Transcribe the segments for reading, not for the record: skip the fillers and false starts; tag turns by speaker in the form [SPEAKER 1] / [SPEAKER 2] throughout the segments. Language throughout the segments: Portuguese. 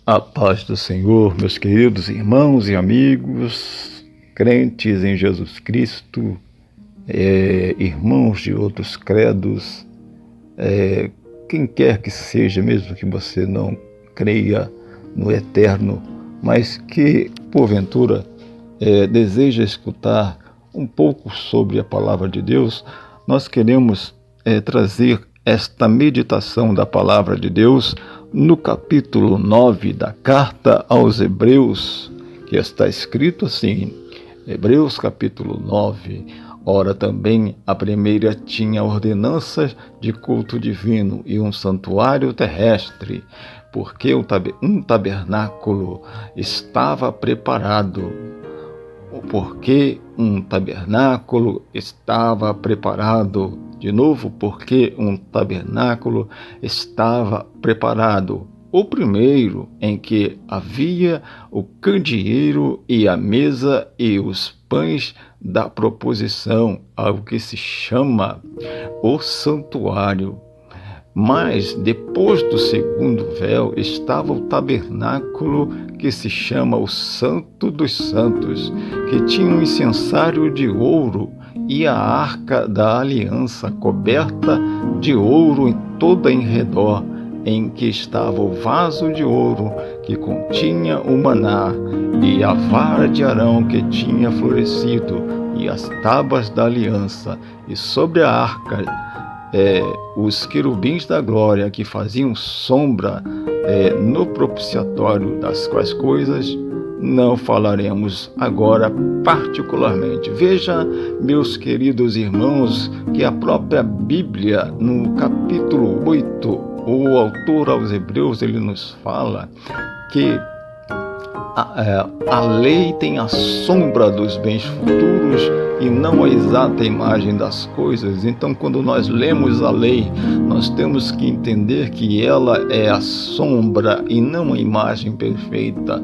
[SPEAKER 1] A paz do Senhor, meus queridos irmãos e amigos, crentes em Jesus Cristo, irmãos de outros credos, quem quer que seja, mesmo que você não creia no eterno, mas que, porventura, deseja escutar um pouco sobre a palavra de Deus, nós queremos trazer esta meditação da palavra de Deus no capítulo 9 da carta aos Hebreus, que está escrito assim, Hebreus capítulo 9. Ora, também a primeira tinha ordenanças de culto divino e um santuário terrestre, porque um tabernáculo estava preparado. Porque um tabernáculo estava preparado. De novo, porque um tabernáculo estava preparado. O primeiro, em que havia o candeeiro e a mesa e os pães da proposição, algo que se chama o santuário. Mas depois do segundo véu estava o tabernáculo que se chama o Santo dos Santos, que tinha um incensário de ouro e a arca da aliança coberta de ouro em toda em redor, em que estava o vaso de ouro que continha o maná e a vara de Arão que tinha florescido e as tábuas da aliança, e sobre a arca os querubins da glória que faziam sombra no propiciatório, das quais coisas não falaremos agora particularmente. Veja, meus queridos irmãos, que a própria Bíblia, no capítulo 8, o autor aos Hebreus, ele nos fala que a lei tem a sombra dos bens futuros e não a exata imagem das coisas. Então, quando nós lemos a lei, nós temos que entender que ela é a sombra e não a imagem perfeita.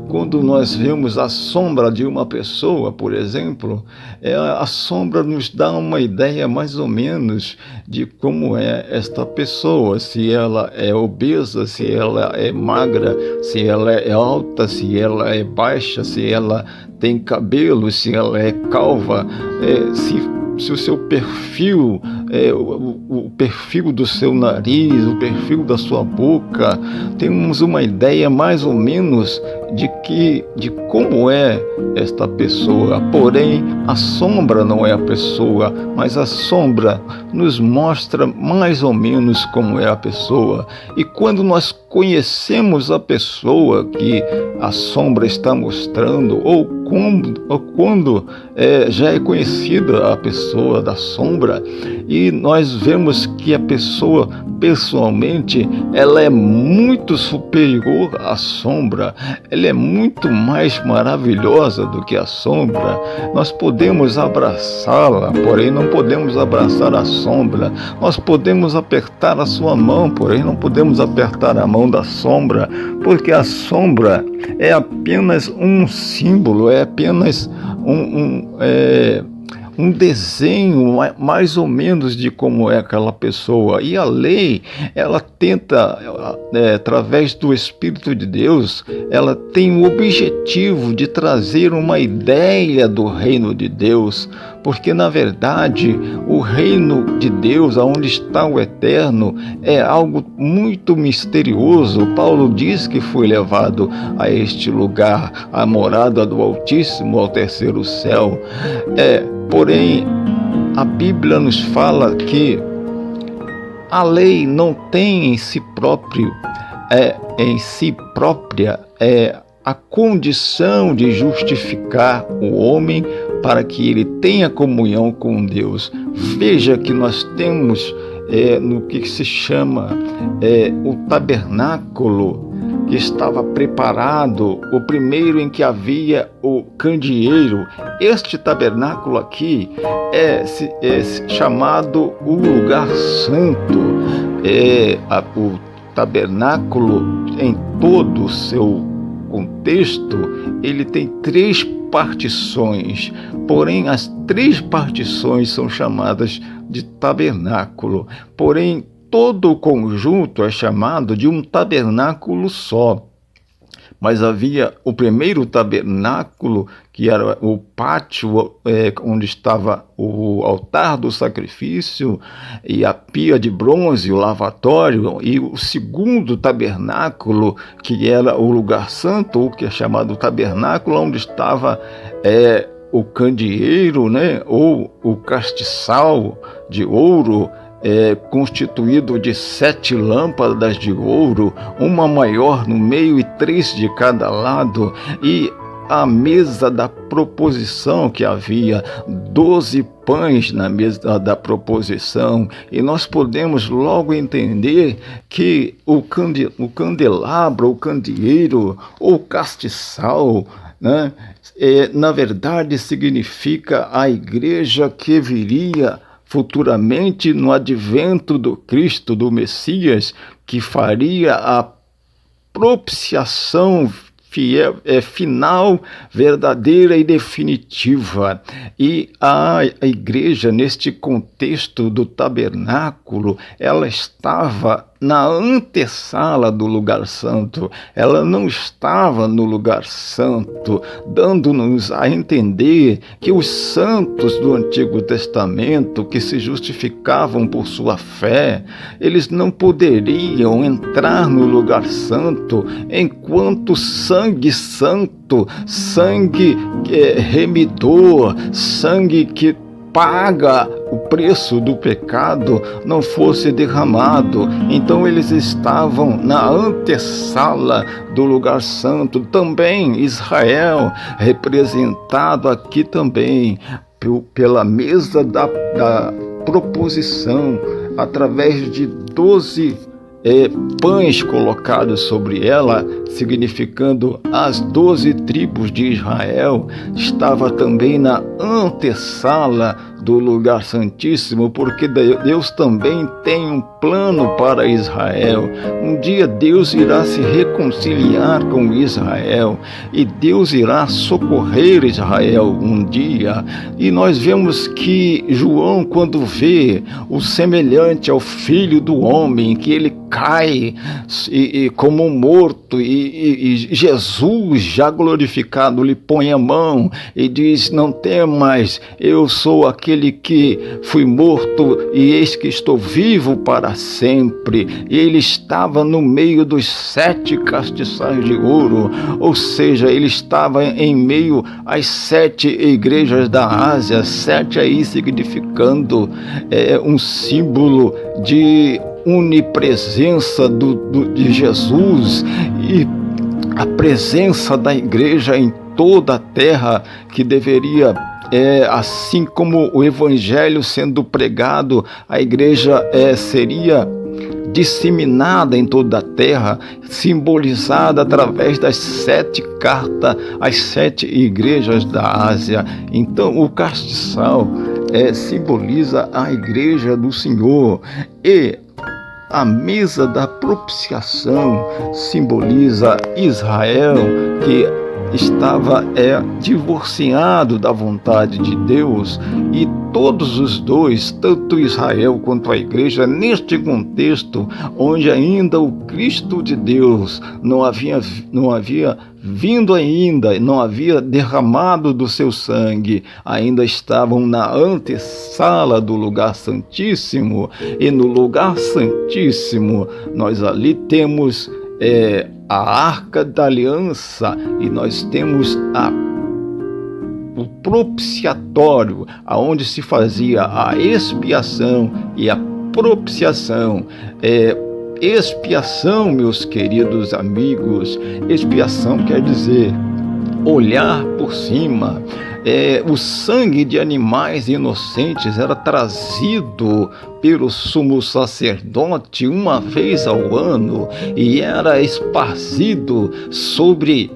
[SPEAKER 1] Quando nós vemos a sombra de uma pessoa, por exemplo, a sombra nos dá uma ideia mais ou menos de como é esta pessoa, se ela é obesa, se ela é magra, se ela é alta, se ela é baixa, se ela tem cabelo, se ela é calva, se o seu perfil, o perfil do seu nariz, o perfil da sua boca, temos uma ideia mais ou menos de como é esta pessoa. Porém, a sombra não é a pessoa, mas a sombra nos mostra mais ou menos como é a pessoa. E quando nós conhecemos a pessoa que a sombra está mostrando, ou quando já é conhecida a pessoa da sombra, e nós vemos que a pessoa, pessoalmente, ela é muito superior à sombra, ela é muito mais maravilhosa do que a sombra, nós podemos abraçá-la, porém não podemos abraçar a sombra. Nós podemos apertar a sua mão, porém não podemos apertar a mão da sombra, porque a sombra é apenas um símbolo, é apenas um desenho mais ou menos de como é aquela pessoa. E a lei, ela tenta, através do Espírito de Deus, ela tem o objetivo de trazer uma ideia do reino de Deus, porque na verdade o reino de Deus, aonde está o eterno, é algo muito misterioso. Paulo diz que foi levado a este lugar, a morada do Altíssimo, ao terceiro céu. Porém, a Bíblia nos fala que a lei não tem em si própria a condição de justificar o homem para que ele tenha comunhão com Deus. Veja que nós temos no que se chama o tabernáculo, que estava preparado, o primeiro em que havia o candeeiro. Este tabernáculo aqui é chamado o lugar santo. O tabernáculo, em todo o seu contexto, ele tem 3 partições, porém as 3 partições são chamadas de tabernáculo, porém todo o conjunto é chamado de um tabernáculo só. mas havia o primeiro tabernáculo, que era o pátio onde estava o altar do sacrifício e a pia de bronze, o lavatório, e o segundo tabernáculo, que era o lugar santo, ou que é chamado tabernáculo, onde estava o candeeiro, né, ou o castiçal de ouro, constituído de 7 lâmpadas de ouro, uma maior no meio e 3 de cada lado, e a mesa da proposição, que havia 12 pães na mesa da proposição, e nós podemos logo entender que o candelabro, o candeeiro, ou castiçal, né, na verdade significa a igreja que viria futuramente no advento do Cristo, do Messias, que faria a propiciação final, verdadeira e definitiva. E a igreja, neste contexto do tabernáculo, ela estava na antessala do lugar santo, ela não estava no lugar santo, dando-nos a entender que os santos do Antigo Testamento, que se justificavam por sua fé, eles não poderiam entrar no lugar santo enquanto sangue santo, sangue remidor, sangue que paga o preço do pecado, não fosse derramado. Então eles estavam na antessala do lugar santo. Também Israel, representado aqui também pela mesa da proposição, através de 12 pães colocados sobre ela, significando as 12 tribos de Israel, estava também na antessala do lugar santíssimo, porque Deus também tem um plano para Israel. Um dia Deus irá se reconciliar com Israel e Deus irá socorrer Israel um dia. E nós vemos que João, quando vê o semelhante ao Filho do Homem, que ele cai como um morto, e Jesus, já glorificado, lhe põe a mão e diz: não temas, eu sou aquele que fui morto e eis que estou vivo para sempre. E ele estava no meio dos 7 castiçais de ouro, ou seja, ele estava em meio às 7 igrejas da Ásia, 7 aí significando um símbolo de onipresença de Jesus e a presença da igreja em toda a terra, que deveria, assim como o evangelho sendo pregado, a igreja seria disseminada em toda a terra, simbolizada através das 7 cartas às 7 igrejas da Ásia. Então o castiçal simboliza a igreja do Senhor, e a mesa da propiciação simboliza Israel, que estava divorciado da vontade de Deus, e todos os dois, tanto Israel quanto a igreja, neste contexto onde ainda o Cristo de Deus não havia vindo ainda, não havia derramado do seu sangue, ainda estavam na antessala do lugar santíssimo. E no lugar santíssimo nós ali temos a Arca da Aliança, e nós temos o propiciatório, aonde se fazia a expiação e a propiciação. Expiação, meus queridos amigos, expiação quer dizer olhar por cima. O sangue de animais inocentes era trazido pelo sumo sacerdote uma vez ao ano e era esparcido sobre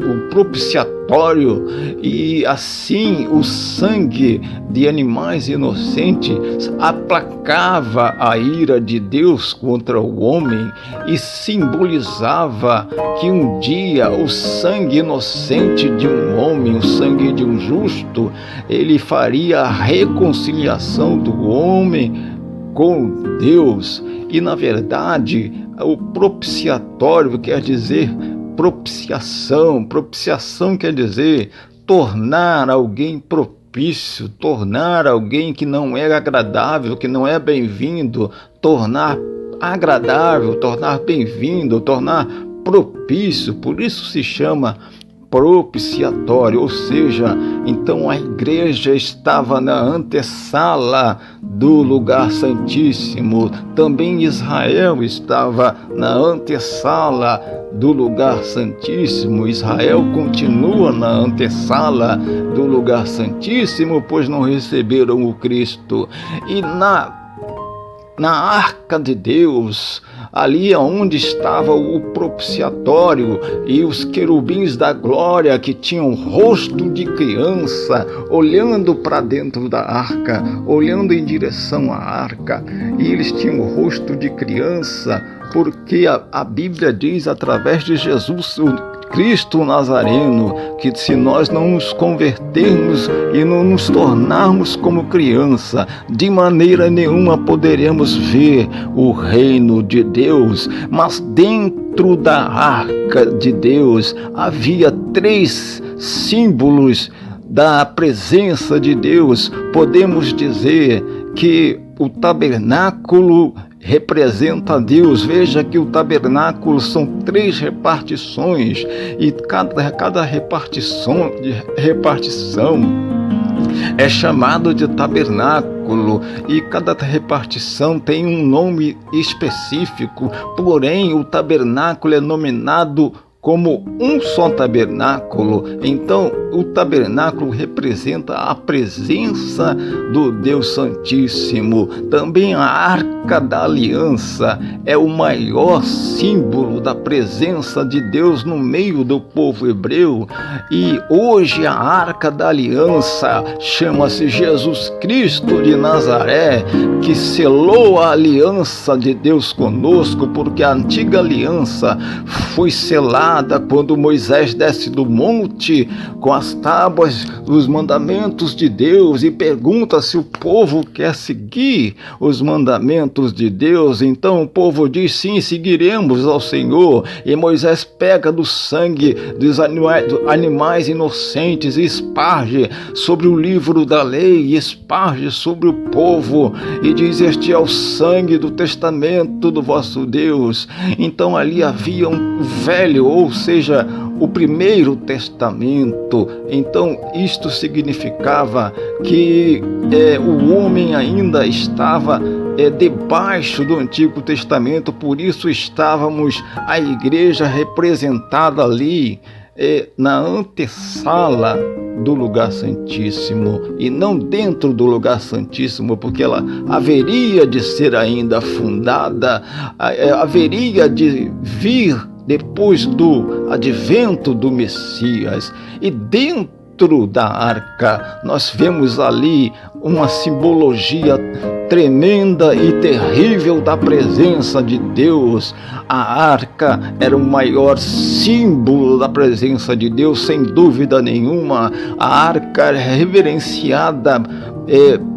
[SPEAKER 1] o propiciatório, e assim o sangue de animais inocentes aplacava a ira de Deus contra o homem e simbolizava que um dia o sangue inocente de um homem, o sangue de um justo, ele faria a reconciliação do homem com Deus. E na verdade o propiciatório quer dizer propiciação. Propiciação quer dizer tornar alguém propício, tornar alguém que não é agradável, que não é bem-vindo, tornar agradável, tornar bem-vindo, tornar propício. Por isso se chama propiciatório, ou seja, então a igreja estava na antessala do lugar santíssimo, também Israel estava na antessala do lugar santíssimo. Israel continua na antessala do lugar santíssimo, pois não receberam o Cristo. E na arca de Deus, ali onde estava o propiciatório e os querubins da glória, que tinham rosto de criança, olhando para dentro da arca, olhando em direção à arca, e eles tinham o rosto de criança, porque a Bíblia diz, através de Jesus, o Cristo Nazareno, que se nós não nos convertermos e não nos tornarmos como criança, de maneira nenhuma poderemos ver o reino de Deus. Mas dentro da arca de Deus havia 3 símbolos da presença de Deus. Podemos dizer que o tabernáculo representa Deus. Veja que o tabernáculo são 3 repartições, e cada repartição é chamado de tabernáculo, e cada repartição tem um nome específico. Porém, o tabernáculo é nominado como um só tabernáculo. Então, o tabernáculo representa a presença do Deus Santíssimo. Também a Arca da Aliança é o maior símbolo da presença de Deus no meio do povo hebreu. E hoje a Arca da Aliança chama-se Jesus Cristo de Nazaré, que selou a aliança de Deus conosco, porque a antiga aliança foi selada quando Moisés desce do monte com as tábuas dos mandamentos de Deus e pergunta se o povo quer seguir os mandamentos de Deus. Então o povo diz: sim, seguiremos ao Senhor. E Moisés pega do sangue dos animais inocentes e esparge sobre o livro da lei, e esparge sobre o povo, e diz: este é o sangue do testamento do vosso Deus. Então ali havia um velho, ou seja, o primeiro testamento. Então isto significava que o homem ainda estava debaixo do Antigo Testamento. Por isso estávamos, a igreja representada ali na antessala do lugar santíssimo, e não dentro do lugar santíssimo, porque ela haveria de ser ainda fundada, haveria de vir depois do advento do Messias. E dentro da arca nós vemos ali uma simbologia tremenda e terrível da presença de Deus. A arca era o maior símbolo da presença de Deus, sem dúvida nenhuma. A arca era reverenciada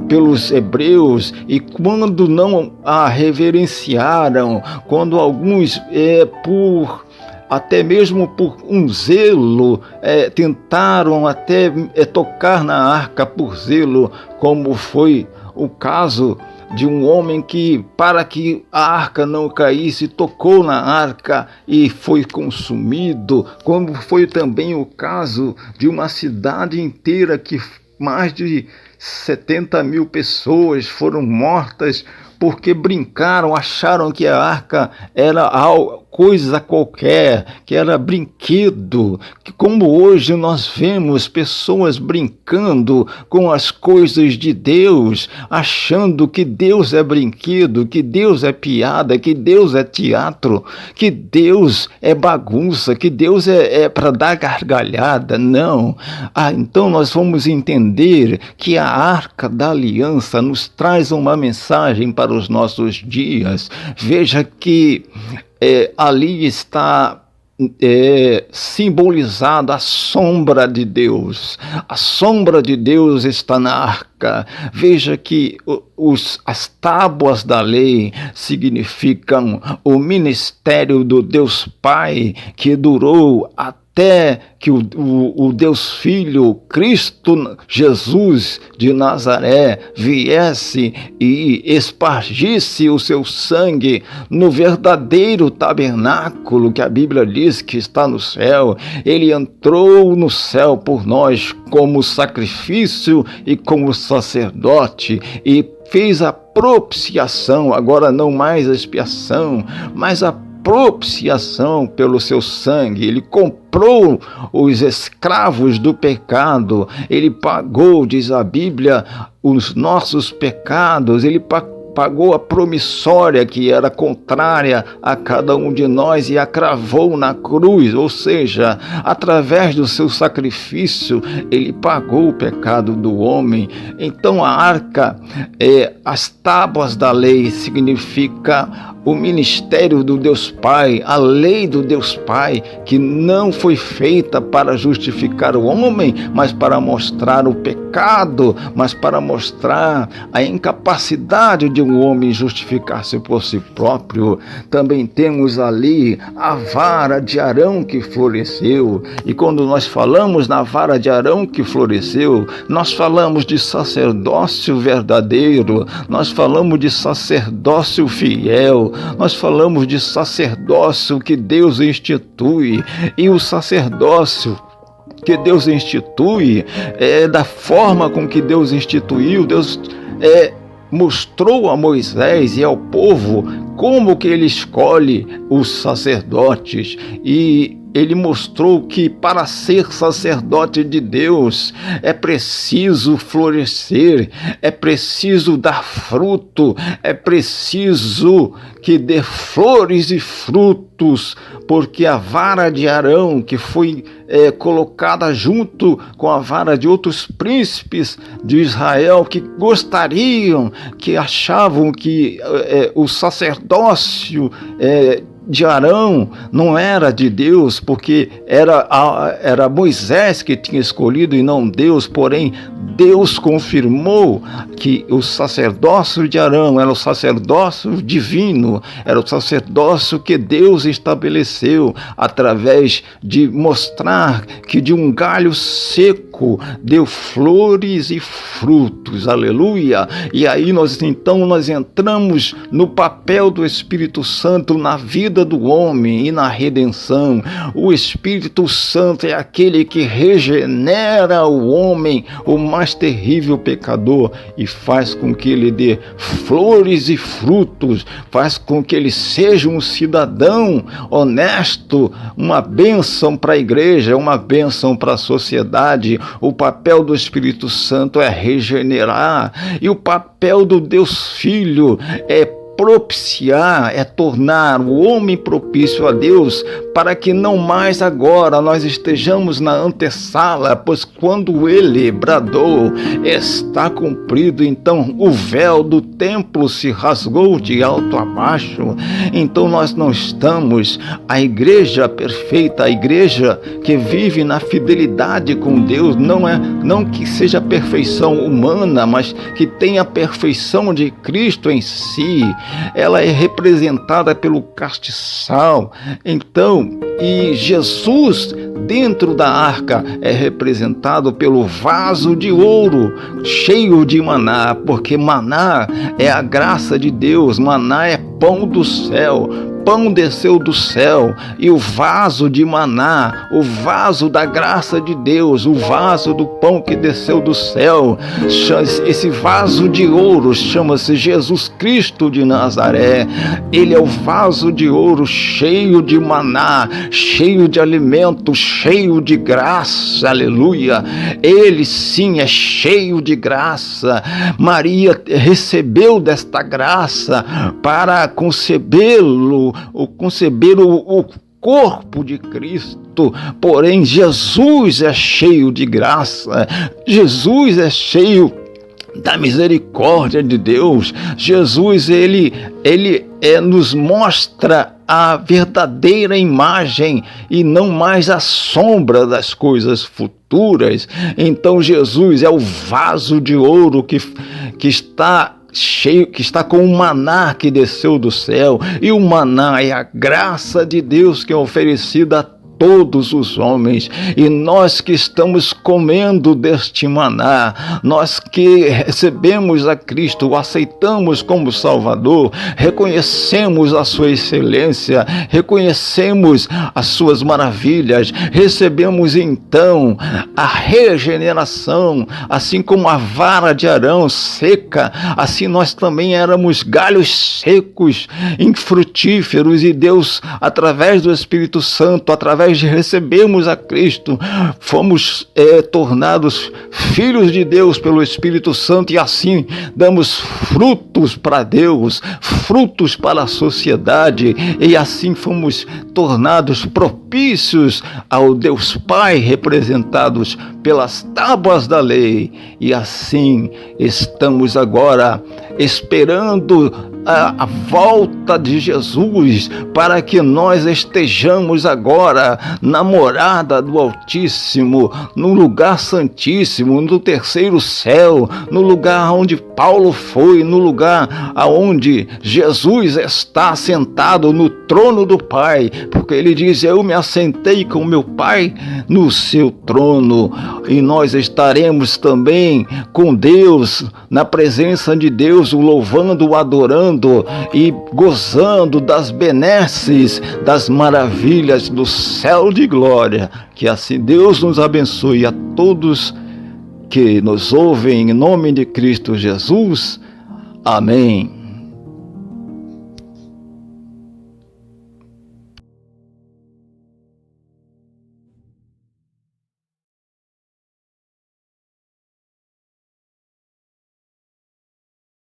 [SPEAKER 1] pelos hebreus, e quando não a reverenciaram, quando alguns até mesmo por um zelo, tentaram até tocar na arca por zelo, como foi o caso de um homem que, para que a arca não caísse, tocou na arca e foi consumido, como foi também o caso de uma cidade inteira que mais de 70.000 pessoas foram mortas porque brincaram, acharam que a arca era coisa qualquer, que era brinquedo, que como hoje nós vemos pessoas brincando com as coisas de Deus, achando que Deus é brinquedo, que Deus é piada, que Deus é teatro, que Deus é bagunça, que Deus é para dar gargalhada. Não. Então nós vamos entender que a Arca da Aliança nos traz uma mensagem para os nossos dias. Veja que ali está simbolizado a sombra de Deus. A sombra de Deus está na arca. Veja que as tábuas da lei significam o ministério do Deus Pai, que durou até que o Deus Filho, Cristo Jesus de Nazaré, viesse e espargisse o seu sangue no verdadeiro tabernáculo que a Bíblia diz que está no céu. Ele entrou no céu por nós como sacrifício e como sacerdote e fez a propiciação, agora não mais a expiação, mas a propiciação pelo seu sangue. Ele comprou os escravos do pecado, ele pagou, diz a Bíblia, os nossos pecados, ele pagou a promissória que era contrária a cada um de nós e a cravou na cruz, ou seja, através do seu sacrifício, ele pagou o pecado do homem. Então a arca, as tábuas da lei significa o ministério do Deus Pai, a lei do Deus Pai, que não foi feita para justificar o homem, mas para mostrar o pecado, mas para mostrar a incapacidade de um homem justificar-se por si próprio. Também temos ali a vara de Arão que floresceu, e quando nós falamos na vara de Arão que floresceu, nós falamos de sacerdócio verdadeiro, nós falamos de sacerdócio fiel, nós falamos de sacerdócio que Deus institui, e o sacerdócio que Deus institui da forma com que Deus instituiu. Deus mostrou a Moisés e ao povo como que ele escolhe os sacerdotes, e ele mostrou que para ser sacerdote de Deus é preciso florescer, é preciso dar fruto, é preciso que dê flores e frutos, porque a vara de Arão, que foi colocada junto com a vara de outros príncipes de Israel que gostariam, que achavam que o sacerdócio de Arão não era de Deus, porque era Moisés que tinha escolhido e não Deus. Porém, Deus confirmou que o sacerdócio de Arão era o sacerdócio divino, era o sacerdócio que Deus estabeleceu através de mostrar que de um galho seco deu flores e frutos. Aleluia! E aí nós entramos no papel do Espírito Santo na vida do homem e na redenção. O Espírito Santo é aquele que regenera o homem, o mais terrível pecador, e faz com que ele dê flores e frutos, faz com que ele seja um cidadão honesto, uma bênção para a igreja, uma bênção para a sociedade. O papel do Espírito Santo é regenerar, e o papel do Deus Filho é propiciar, é tornar o homem propício a Deus, para que não mais agora nós estejamos na antessala, pois quando ele bradou, está cumprido, então o véu do templo se rasgou de alto a baixo. Então nós não estamos, a igreja perfeita, a igreja que vive na fidelidade com Deus, não que seja perfeição humana, mas que tenha a perfeição de Cristo em si. Ela é representada pelo castiçal. Então, e Jesus dentro da arca é representado pelo vaso de ouro cheio de maná, porque maná é a graça de Deus, maná é pão do céu. Pão desceu do céu, e o vaso de maná, o vaso da graça de Deus, o vaso do pão que desceu do céu, esse vaso de ouro chama-se Jesus Cristo de Nazaré. Ele é o vaso de ouro cheio de maná, cheio de alimento, cheio de graça. Aleluia! Ele sim é cheio de graça. Maria recebeu desta graça para conceber o corpo de Cristo. Porém, Jesus é cheio de graça, Jesus é cheio da misericórdia de Deus. Jesus, ele nos mostra a verdadeira imagem e não mais a sombra das coisas futuras. Então Jesus é o vaso de ouro que está cheio, que está com o maná que desceu do céu, e o maná é a graça de Deus que é oferecida a todos os homens, e nós que estamos comendo deste maná, nós que recebemos a Cristo, o aceitamos como Salvador, reconhecemos a sua excelência, reconhecemos as suas maravilhas, recebemos então a regeneração, assim como a vara de Arão seca, assim nós também éramos galhos secos, infrutíferos, e Deus, através do Espírito Santo, através de recebermos a Cristo, fomos tornados filhos de Deus pelo Espírito Santo, e assim damos frutos para Deus, frutos para a sociedade, e assim fomos tornados propícios ao Deus Pai, representados pelas tábuas da lei, e assim estamos agora esperando a volta de Jesus, para que nós estejamos agora na morada do Altíssimo, no lugar santíssimo, no terceiro céu, no lugar onde Paulo foi, no lugar aonde Jesus está sentado no trono do Pai, porque ele diz: eu me assentei com meu Pai no seu trono, e nós estaremos também com Deus, na presença de Deus, o louvando, o adorando e gozando das benesses, das maravilhas do céu de glória. Que assim Deus nos abençoe a todos que nos ouvem, em nome de Cristo Jesus. Amém.